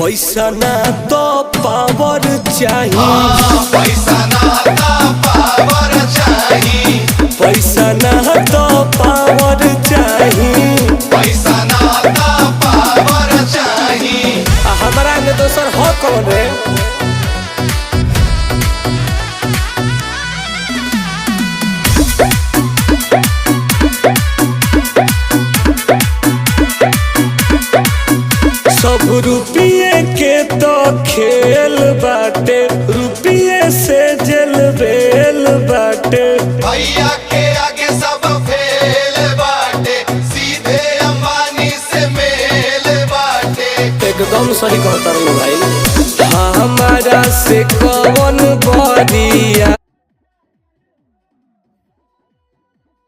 पैसा ना तो पावर चाहिए, पैसा ना तो पावर चाहिए, पैसा ना तो पावर चाहिए, पैसा ना तो पावर चाहिए। हमारा में दोसर हो कौन रे? सब रुपये के तो खेल बाटे, रुपये से जेल बेल बाटे। भैया के आगे सब फेल बाटे, सीधे अंबानी से मेल बाटे। एकदम सही कहता हूँ भाई। हमारा से कौन बरिया